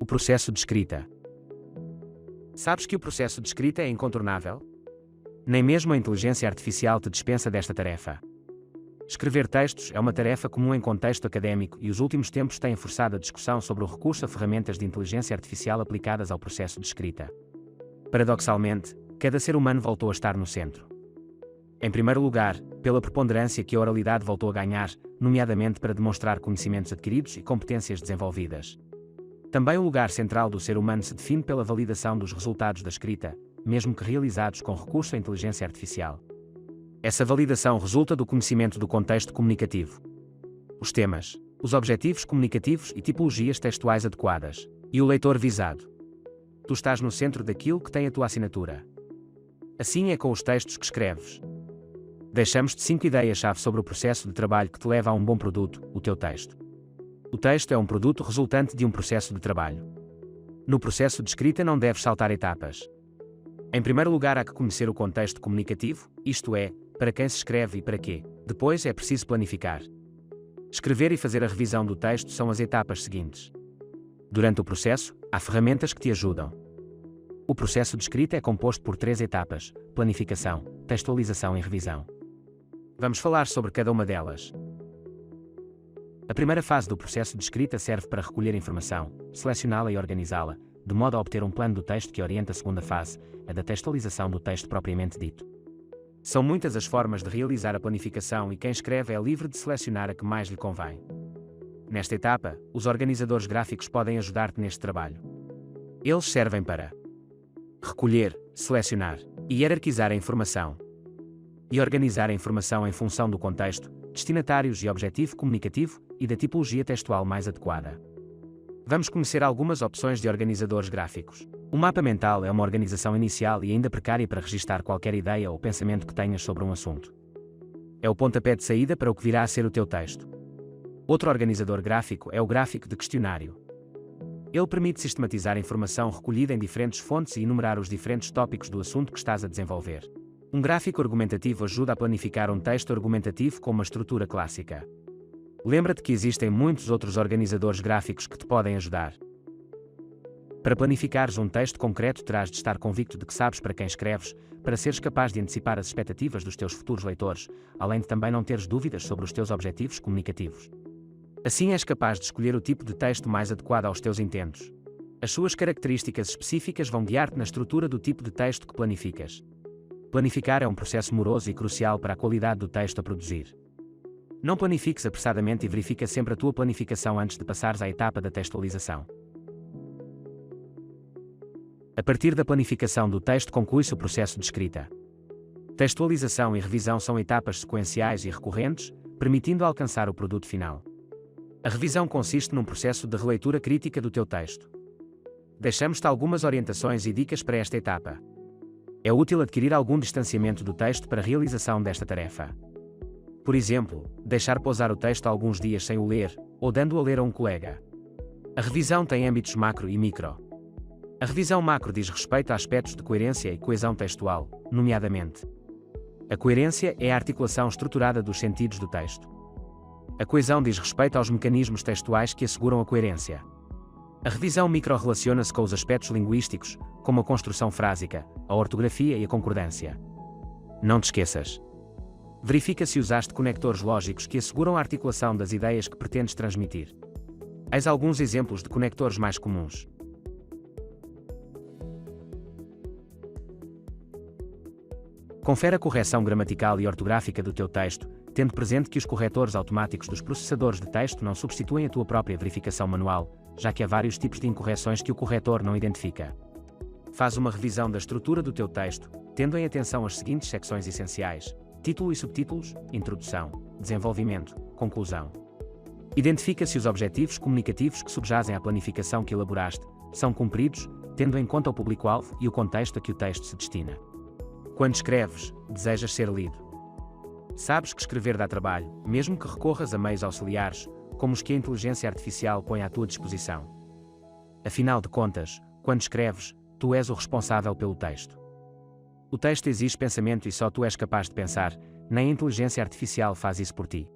O processo de escrita. Sabes que o processo de escrita é incontornável? Nem mesmo a inteligência artificial te dispensa desta tarefa. Escrever textos é uma tarefa comum em contexto académico e os últimos tempos têm forçado a discussão sobre o recurso a ferramentas de inteligência artificial aplicadas ao processo de escrita. Paradoxalmente, cada ser humano voltou a estar no centro. Em primeiro lugar, pela preponderância que a oralidade voltou a ganhar, nomeadamente para demonstrar conhecimentos adquiridos e competências desenvolvidas. Também o lugar central do ser humano se define pela validação dos resultados da escrita, mesmo que realizados com recurso à inteligência artificial. Essa validação resulta do conhecimento do contexto comunicativo. Os temas, os objetivos comunicativos e tipologias textuais adequadas, e o leitor visado. Tu estás no centro daquilo que tem a tua assinatura. Assim é com os textos que escreves. Deixamos-te 5 ideias-chave sobre o processo de trabalho que te leva a um bom produto, o teu texto. O texto é um produto resultante de um processo de trabalho. No processo de escrita não deves saltar etapas. Em primeiro lugar há que conhecer o contexto comunicativo, isto é, para quem se escreve e para quê. Depois é preciso planificar. Escrever e fazer a revisão do texto são as etapas seguintes. Durante o processo, há ferramentas que te ajudam. O processo de escrita é composto por 3 etapas: planificação, textualização e revisão. Vamos falar sobre cada uma delas. A primeira fase do processo de escrita serve para recolher informação, selecioná-la e organizá-la, de modo a obter um plano do texto que orienta a segunda fase, a da textualização do texto propriamente dito. São muitas as formas de realizar a planificação e quem escreve é livre de selecionar a que mais lhe convém. Nesta etapa, os organizadores gráficos podem ajudar-te neste trabalho. Eles servem para recolher, selecionar e hierarquizar a informação. E organizar a informação em função do contexto, destinatários e objetivo comunicativo e da tipologia textual mais adequada. Vamos conhecer algumas opções de organizadores gráficos. O mapa mental é uma organização inicial e ainda precária para registar qualquer ideia ou pensamento que tenhas sobre um assunto. É o pontapé de saída para o que virá a ser o teu texto. Outro organizador gráfico é o gráfico de questionário. Ele permite sistematizar a informação recolhida em diferentes fontes e enumerar os diferentes tópicos do assunto que estás a desenvolver. Um gráfico argumentativo ajuda a planificar um texto argumentativo com uma estrutura clássica. Lembra-te que existem muitos outros organizadores gráficos que te podem ajudar. Para planificares um texto concreto terás de estar convicto de que sabes para quem escreves, para seres capaz de antecipar as expectativas dos teus futuros leitores, além de também não teres dúvidas sobre os teus objetivos comunicativos. Assim és capaz de escolher o tipo de texto mais adequado aos teus intentos. As suas características específicas vão guiar-te na estrutura do tipo de texto que planificas. Planificar é um processo moroso e crucial para a qualidade do texto a produzir. Não planifiques apressadamente e verifica sempre a tua planificação antes de passares à etapa da textualização. A partir da planificação do texto conclui-se o processo de escrita. Textualização e revisão são etapas sequenciais e recorrentes, permitindo alcançar o produto final. A revisão consiste num processo de releitura crítica do teu texto. Deixamos-te algumas orientações e dicas para esta etapa. É útil adquirir algum distanciamento do texto para a realização desta tarefa. Por exemplo, deixar pousar o texto alguns dias sem o ler, ou dando-o a ler a um colega. A revisão tem âmbitos macro e micro. A revisão macro diz respeito a aspectos de coerência e coesão textual, nomeadamente. A coerência é a articulação estruturada dos sentidos do texto. A coesão diz respeito aos mecanismos textuais que asseguram a coerência. A revisão micro relaciona-se com os aspectos linguísticos, como a construção frásica, a ortografia e a concordância. Não te esqueças. Verifica se usaste conectores lógicos que asseguram a articulação das ideias que pretendes transmitir. Eis alguns exemplos de conectores mais comuns. Confere a correção gramatical e ortográfica do teu texto, tendo presente que os corretores automáticos dos processadores de texto não substituem a tua própria verificação manual, já que há vários tipos de incorreções que o corretor não identifica. Faz uma revisão da estrutura do teu texto, tendo em atenção as seguintes secções essenciais: título e subtítulos, introdução, desenvolvimento, conclusão. Identifica se os objetivos comunicativos que subjazem à planificação que elaboraste são cumpridos, tendo em conta o público-alvo e o contexto a que o texto se destina. Quando escreves, desejas ser lido. Sabes que escrever dá trabalho, mesmo que recorras a meios auxiliares, como os que a inteligência artificial põe à tua disposição. Afinal de contas, quando escreves, tu és o responsável pelo texto. O texto exige pensamento e só tu és capaz de pensar, nem a inteligência artificial faz isso por ti.